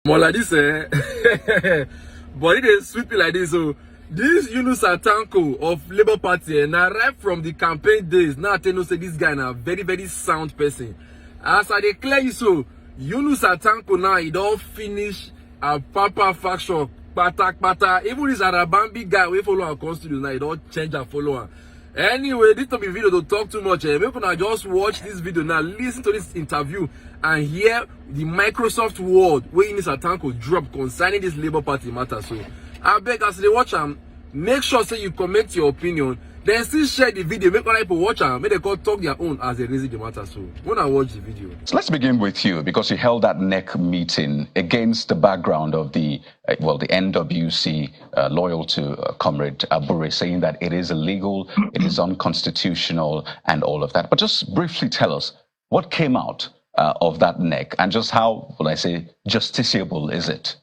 More like this, but it is sweet like this. So this Yunus Atanko of Labour Party now right from the campaign days. Now I know say this guy now very very sound person. As I declare you so, Yunus Atanko now he don't finish a Papa faction. Pata. Even this Arabambi guy we follow our constitution now he don't change our follower. Anyway, this to be video to talk too much. Maybe I just watch this video now, listen to this interview, and hear the Microsoft word where Yunus Atanko drop concerning this Labour Party matter. So, I beg as they watch them, make sure say you comment your opinion, then still share the video. Make other people watch them, make they go talk their own as they raise the matter. So, when I watch the video. So let's begin with you, because you held that NEC meeting against the background of the NWC loyal to Comrade Abure, saying that it is illegal, it is unconstitutional, and all of that. But just briefly tell us what came out of that NEC, and just how, will I say, justiciable is it?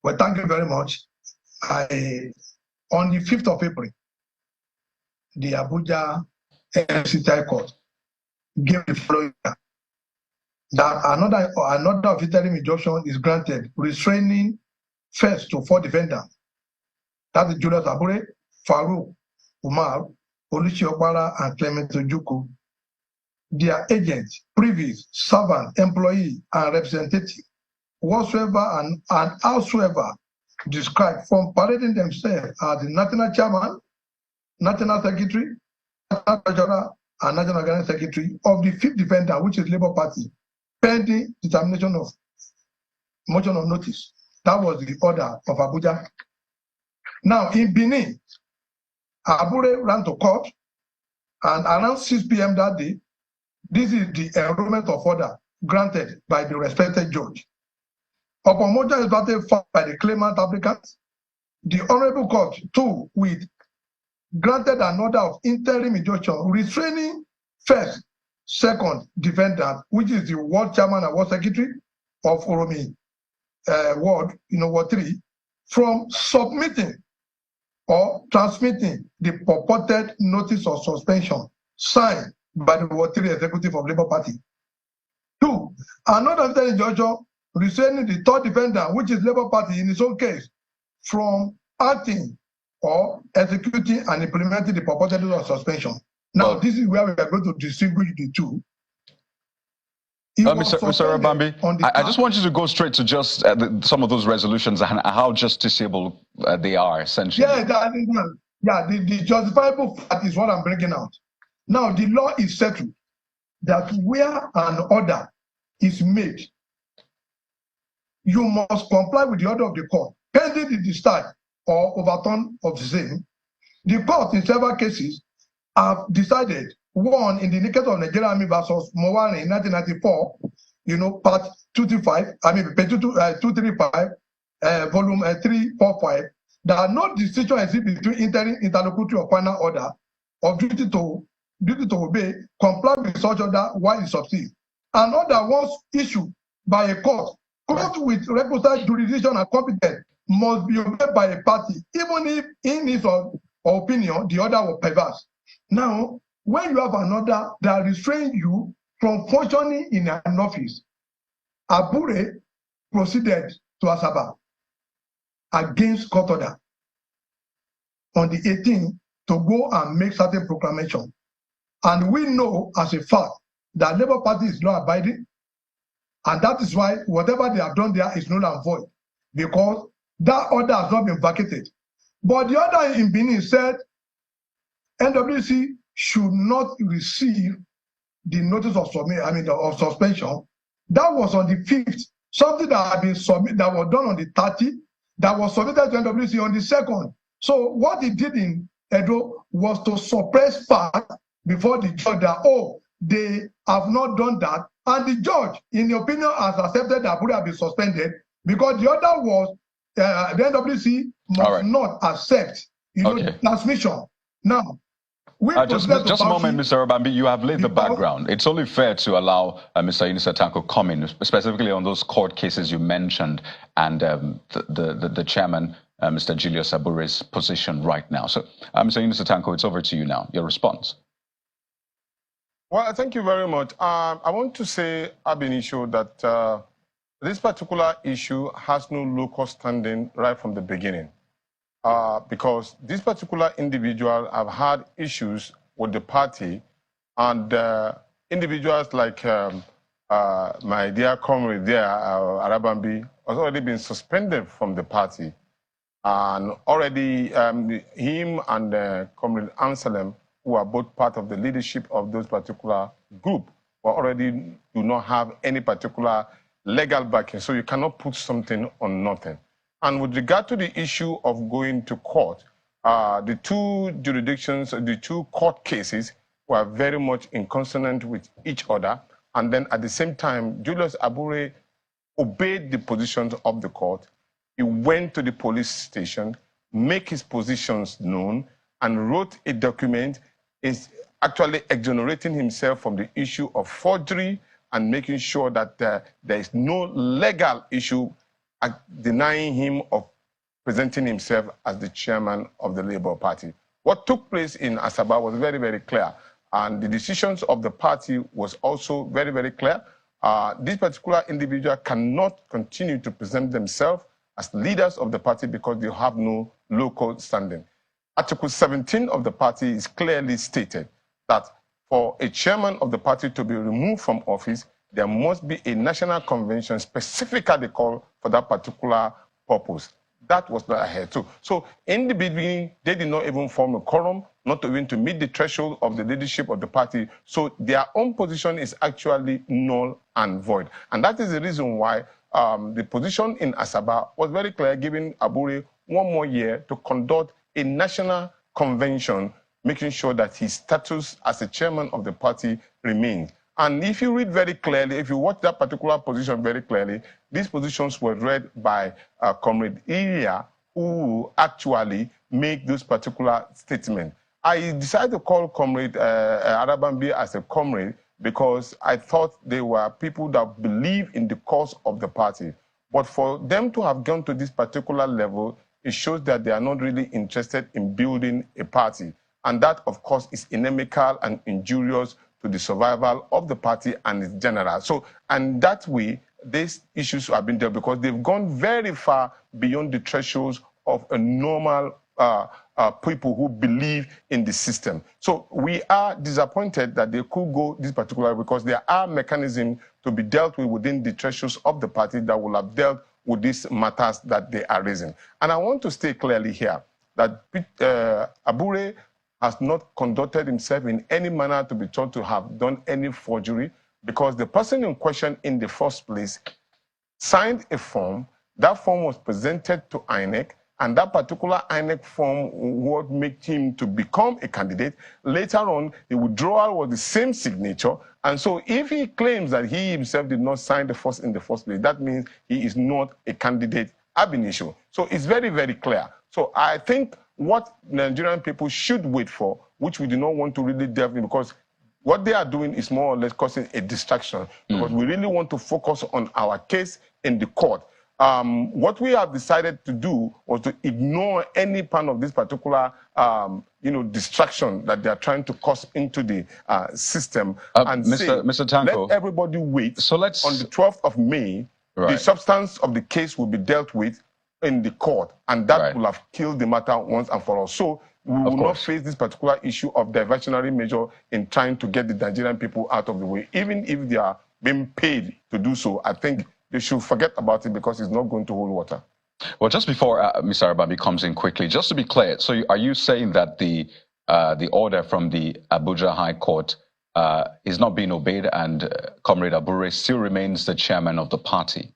Well, thank you very much. On the 5th of April, the Abuja FCT High Court gave the following that another of interim injunction is granted, restraining first to 4 defendants. That is Julius Abure, Farouk, Umar, Oluchi Okpara, and Clement Ojukwu. Their agents, previous, servant, employee, and representative, whatsoever and howsoever described from parading themselves as the national chairman, national secretary, national treasurer, and national organizing secretary of the 5th defender, which is Labour Party, pending determination of motion of notice. That was the order of Abuja. Now, in Benin, Abure ran to court, and around 6 p.m. that day, this is the enrollment of order granted by the respected judge. Upon motion is filed by the claimant applicants, the Honorable Court, too, granted an order of interim injunction restraining first, second defendant, which is the Ward Chairman and Ward Secretary of Oromi Ward, Ward 3, from submitting or transmitting the purported notice of suspension signed by the Ward 3 Executive of Labour Party. 2, another interim injunction restraining the 3rd defendant, which is Labour Party in its own case, from acting or executing and implementing the purported notice of suspension. Now, this is where we are going to distinguish the two. Mr. Arabambi, I just want you to go straight to just some of those resolutions and how justiciable they are, essentially. Yeah, the justifiable fact is what I'm bringing out. Now, the law is settled that where an order is made, you must comply with the order of the court, pending the discharge or overturn of the same. The court, in several cases, have decided, one, in the case of Nigeria Army versus Mowari in 1994, part 235, page 235, volume 345, there are no distinction exists between interlocutory or final order of duty to obey, comply with such order while it subsists. An order once issued by a court with requisite jurisdiction and competence must be obeyed by a party, even if in his opinion the order was perverse. Now, when you have an order that restrains you from functioning in an office, Abure proceeded to Asaba against court order on the 18th to go and make certain proclamation. And we know as a fact that Labour Party is law abiding, and that is why whatever they have done there is null and void, because that order has not been vacated. But the order in Benin said NWC should not receive the notice of suspension. That was on the 5th. Something that had been submitted, that was done on the 30th, that was submitted to NWC on the 2nd. So what he did in Edo was to suppress facts before the judge that, they have not done that. And the judge, in the opinion, has accepted that Abure have been suspended because the order was the NWC must not accept the transmission. Now, just a moment, Mr. Arabambi, you have laid the background. It's only fair to allow Mr. Yunus Atanko comment, specifically on those court cases you mentioned and the chairman, Mr. Julius Abure's position right now. So, Mr. Yunus Atanko, it's over to you now. Your response. Well, thank you very much. I want to say, ab initio, that This particular issue has no local standing right from the beginning, because this particular individual have had issues with the party, and individuals like my dear comrade there, Arabambi, has already been suspended from the party. And already him and Comrade Anselm, who are both part of the leadership of those particular group, already do not have any particular legal backing. So you cannot put something on nothing. And with regard to the issue of going to court, the two jurisdictions, the two court cases were very much in consonant with each other. And then at the same time, Julius Abure obeyed the positions of the court. He went to the police station, make his positions known, and wrote a document is actually exonerating himself from the issue of forgery and making sure that there is no legal issue denying him of presenting himself as the chairman of the Labour Party. What took place in Asaba was very, very clear, and the decisions of the party was also very, very clear. This particular individual cannot continue to present themselves as leaders of the party because they have no local standing. Article 17 of the party is clearly stated that for a chairman of the party to be removed from office, there must be a national convention specifically called for that particular purpose. That was not ahead too. So in the beginning, they did not even form a quorum, not even to meet the threshold of the leadership of the party. So their own position is actually null and void. And that is the reason why the position in Asaba was very clear, giving Abure 1 more year to conduct a national convention, making sure that his status as a chairman of the party remains. And if you read very clearly, if you watch that particular position very clearly, these positions were read by Comrade Ilya, who actually made those particular statements. I decided to call Comrade Arabambi as a comrade because I thought they were people that believe in the cause of the party. But for them to have gone to this particular level, it shows that they are not really interested in building a party. And that, of course, is inimical and injurious to the survival of the party and its general. So, and that way, these issues have been dealt because they've gone very far beyond the thresholds of a normal people who believe in the system. So we are disappointed that they could go this particular because there are mechanisms to be dealt with within the thresholds of the party that will have dealt with these matters that they are raising. And I want to state clearly here that Abure has not conducted himself in any manner to be thought to have done any forgery because the person in question in the first place signed a form. That form was presented to INEC, and that particular INEC form would make him to become a candidate. Later on, the withdrawal was the same signature. And so if he claims that he himself did not sign in the first place, that means he is not a candidate ab initio. So it's very, very clear. So I think what Nigerian people should wait for, which we do not want to really delve in, because what they are doing is more or less causing a distraction, because we really want to focus on our case in the court. What we have decided to do was to ignore any part of this particular, distraction that they are trying to cause into the system, and Mr. Tanko, let everybody wait. So on the 12th of May, the substance of the case will be dealt with in the court, and that will have killed the matter once and for all. So we will not face this particular issue of diversionary measure in trying to get the Nigerian people out of the way, even if they are being paid to do so. I think they should forget about it because it's not going to hold water. Well, just before Mr. Arabambi comes in quickly, just to be clear, so are you saying that the order from the Abuja High Court is not being obeyed and Comrade Abure still remains the chairman of the party?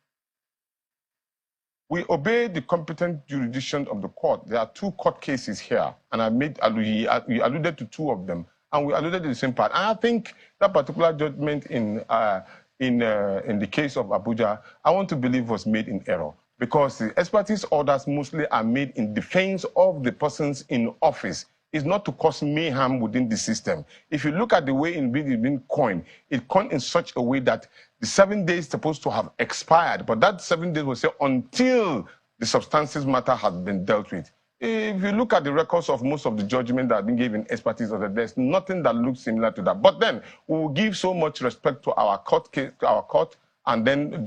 We obey the competent jurisdiction of the court. There are 2 court cases here, and we alluded to 2 of them, and we alluded to the same part. And I think that particular judgment in the case of Abuja, I want to believe was made in error, because the expertise orders mostly are made in defense of the persons in office. It's not to cause mayhem within the system. If you look at the way it's been coined, it coined in such a way that the 7 days supposed to have expired, but that 7 days will say until the substances matter has been dealt with. If you look at the records of most of the judgment that have been given expertise order, there's nothing that looks similar to that. But then we will give so much respect to our court case, and then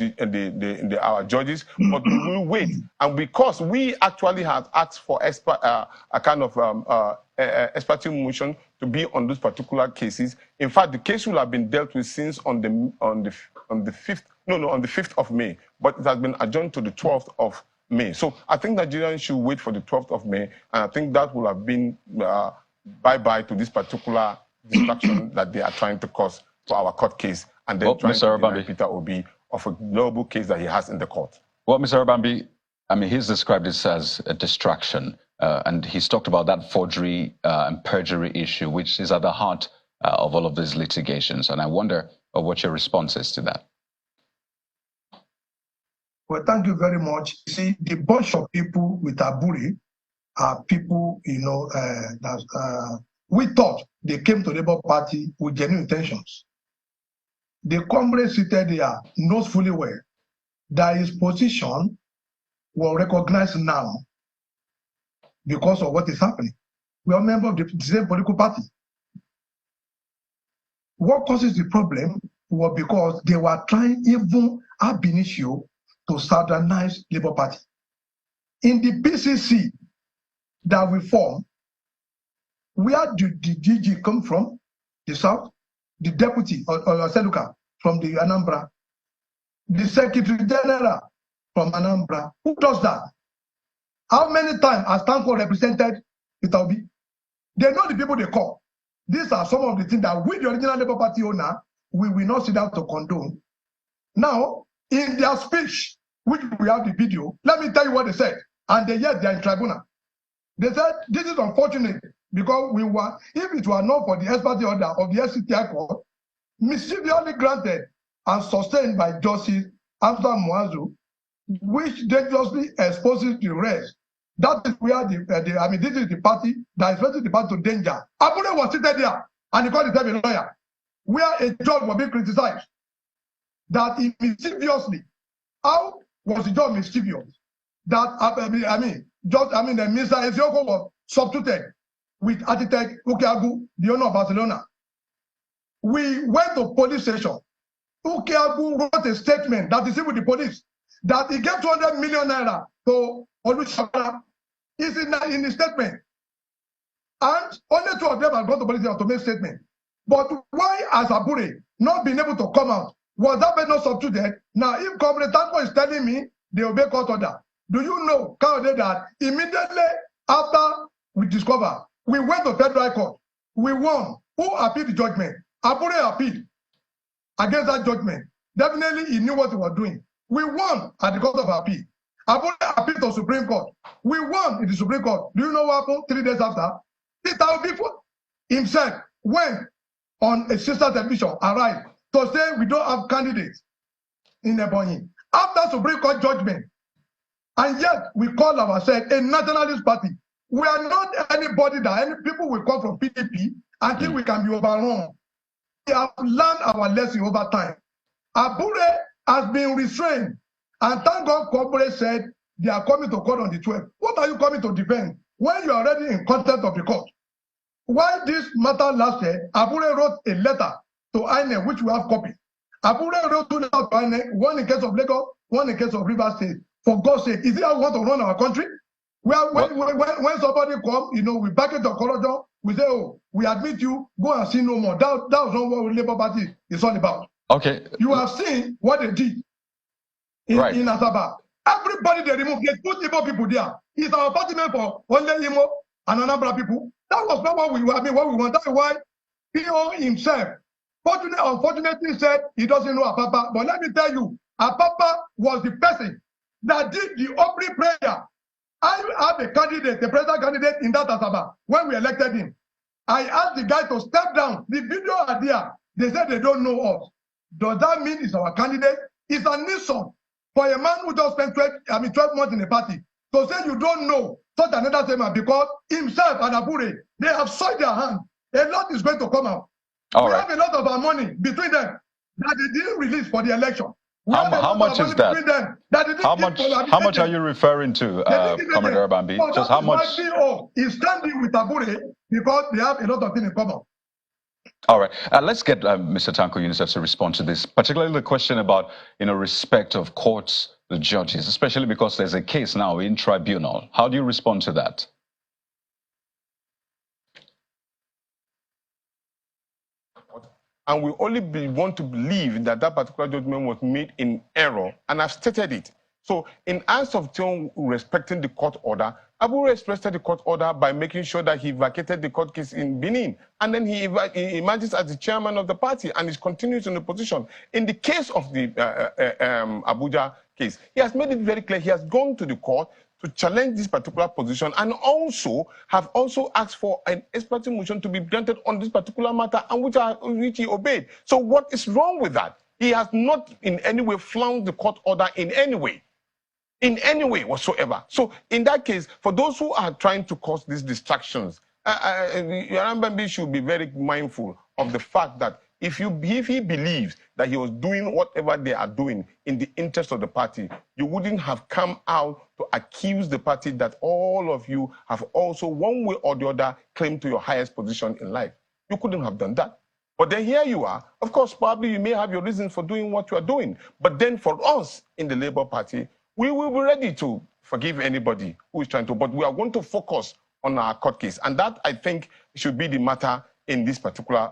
our judges, but we will wait. And because we actually have asked for a kind of expertise motion to be on those particular cases, in fact, the case will have been dealt with since on the 5th of May, but it has been adjourned to the 12th of May. So I think Nigerians should wait for the 12th of May, and I think that will have been bye-bye to this particular distraction that they are trying to cause for our court case, and then trying to deny Peter Obi of a global case that he has in the court. Well, Mr. Arabambi, I mean, he's described this as a distraction, and he's talked about that forgery and perjury issue, which is at the heart of all of these litigations. And I wonder what your response is to that. Well, thank you very much. See, the bunch of people with Abure are people, that we thought they came to the Labour Party with genuine intentions. The comrade seated there knows fully well that his position will recognize now because of what is happening. We are members of the same political party. What causes the problem was because they were trying, even ab initio, to southernize Labour Party. In the PCC that we formed, where did the DG come from? The South? The deputy, or Seluka, from the Anambra? The Secretary General from Anambra? Who does that? How many times has Tanko represented Peter Obi? They know the people they call. These are some of the things that we, the original Labour Party owner, we will not sit down to condone. Now, in their speech, which we have the video, let me tell you what they said. And they yet they are in tribunal. They said, this is unfortunate because if it were not for the expert order of the FCTI court, mischievously granted and sustained by Justice Amsa Muazu, which dangerously exposes the rest. That is where this is the party that is facing the party to danger. Abure was seated there and he called himself a lawyer, where a judge was being criticized that he mischievously. How was the job mischievous? That the Minister Ezeoko was substituted with architect Ukeagu, the owner of Barcelona. We went to police station. Ukeagu wrote a statement that is with the police that he gave 200 million naira to Olusegun. It's in the statement. And only two of them have gone to police station to make statement. But why has Abure not been able to come out? Was that not substituted? Now, if Comrade Tanko is telling me they obey court order, do you know, that immediately after we discover, we went to federal court, we won. Who appealed the judgment? Abure appealed against that judgment. Definitely, he knew what he was doing. We won at the court of appeal. Abure appealed to Supreme Court. We won in the Supreme Court. Do you know what happened 3 days after? Peter Obi himself went on a sister television, arrived, to say we don't have candidates in Ebonyi. After Supreme Court judgment, and yet we call ourselves a nationalist party. We are not anybody that any people will come from PDP and think we can be overrun. We have learned our lesson over time. Abure has been restrained, and thank God corporate said they are coming to court on the 12th. What are you coming to defend when you are already in contempt of the court? Why this matter lasted, Abure wrote a letter to INEC, which we have copied. Abure wrote 2 letters to INEC, one in case of Lagos, one in case of Rivers State. For God's sake, is it how we want to run our country? When somebody come, we back it to corridor, we say, oh, we admit you, go and see no more. That was not what Labour Party is all about. Okay. You have seen what they did in Asaba. Everybody they removed, they put Igbo people there. It's our party for only Imo and Anambra people. That was not what we want. That's why PO himself, unfortunately said he doesn't know Apapa. But let me tell you, Apapa was the person that did the opening prayer. I have a candidate, a president candidate in that Asaba when we elected him. I asked the guy to step down. The video are there. They said they don't know us. Does that mean it's our candidate? It's an insult for a man who just spent 12 months in the party to say you don't know such another statement, because himself and Abure, they have soiled their hand. A lot is going to come out. We have a lot of our money between them that they didn't release for the election. How much is that? How much are you referring to, Comrade Arabambi? Just how much? Is standing with Abure because they have a lot of things in common. All right. Let's get Mr. Tanko Yunusa to respond to this, particularly the question about, respect of courts, the judges, especially because there's a case now in tribunal. How do you respond to that? And we only want to believe that that particular judgment was made in error, and I've stated it. So in answer to respecting the court order, Abu respected the court order by making sure that he vacated the court case in Benin, and then he emerges as the chairman of the party and is continues in the position. In the case of the Abuja case, he has made it very clear he has gone to the court to challenge this particular position, and also have asked for an expert motion to be granted on this particular matter, and which he obeyed. So what is wrong with that? He has not in any way flouted the court order in any way whatsoever. So in that case, for those who are trying to cause these distractions, Yarambambi should be very mindful of the fact that if he believes that he was doing whatever they are doing in the interest of the party, you wouldn't have come out to accuse the party that all of you have also, one way or the other, claimed to your highest position in life. You couldn't have done that. But then here you are. Of course, probably you may have your reasons for doing what you are doing. But then for us in the Labour Party, we will be ready to forgive anybody who is trying to, but we are going to focus on our court case. And that, I think, should be the matter in this particular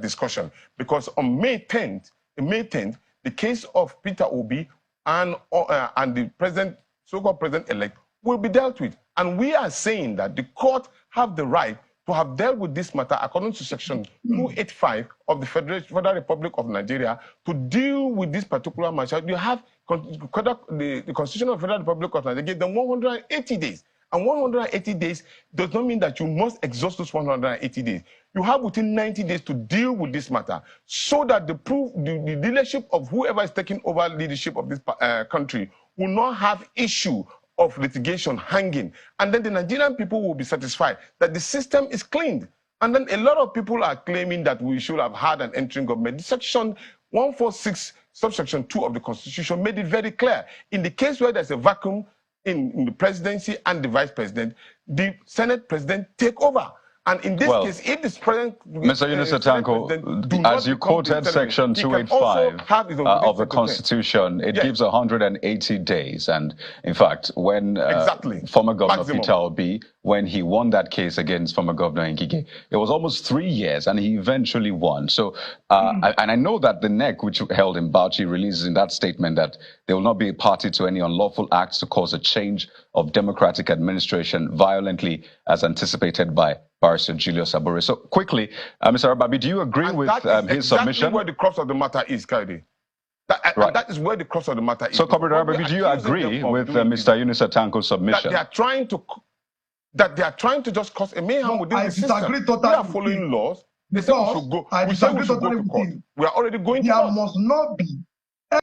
discussion. Because on May 10th, the case of Peter Obi and the president, so-called president-elect, will be dealt with. And we are saying that the court have the right to have dealt with this matter according to Section 285 of the Federal Republic of Nigeria. To deal with this particular matter, you have the Constitution of the Federal Republic of Nigeria gave them 180 days. And 180 days does not mean that you must exhaust those 180 days. You have within 90 days to deal with this matter, so that the leadership of whoever is taking over leadership of this country will not have issue of litigation hanging. And then the Nigerian people will be satisfied that the system is cleaned. And then a lot of people are claiming that we should have had an interim government. Section 146, subsection 2 of the Constitution made it very clear. In the case where there's a vacuum in the presidency and the vice president, the Senate president take over. And in this case, if the president... Mr. Yunusa Tanko, as you quoted Section 285 of the Constitution, it gives 180 days. And in fact, when former Governor Peter Obi, when he won that case against former Governor Ngige, it was almost 3 years, and he eventually won. So, and I know that the NEC, which held in Bauchi, releases in that statement that they will not be a party to any unlawful acts to cause a change of democratic administration violently, as anticipated by Barrister Julius Abure. So quickly, Mr. Arababi, do you agree with his submission? That's where the crux of the matter is, Kaide. That is where the crux of the matter is. So, Comrade Arababi, do you agree with Mr. Yunusa Tanko's submission? That they are trying to just cause a mayhem within the system. We are following laws. They say we should go. We say we should go to court. We are already going to court. There must not be